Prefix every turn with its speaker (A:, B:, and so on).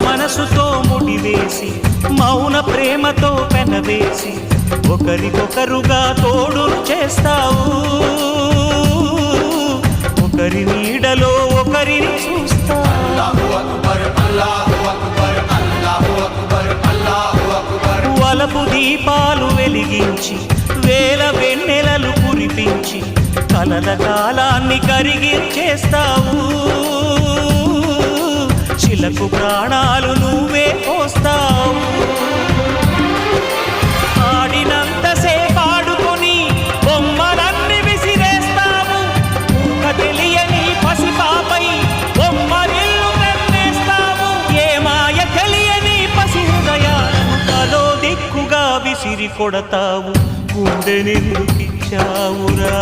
A: మనసుతో ముడివేసి మౌన ప్రేమతో పెనవేసి ఒకరికొకరుగా తోడును చేస్తావు. ఒకరి నీడలో ఒకరిని చూస్తావు. వలపు దీపాలు వెలిగించి వేల వెన్నెలలు కురిపించి కలల కాలాన్ని కరిగించేస్తావు. చిలకు ప్రాణాలు నువ్వే పోస్తావు. ఆడినంతసేపు ఆడుకొని బొమ్మలన్నీ విసిరేస్తావు. తెలియని పసిపాపై బొమ్మరిల్లు కన్నేస్తావు. ఏ మాయ తెలియని పసి హృదయాలను తలో దిక్కుగా విసిరి కొడతావు. గుండెనెందుకిచ్చావురా?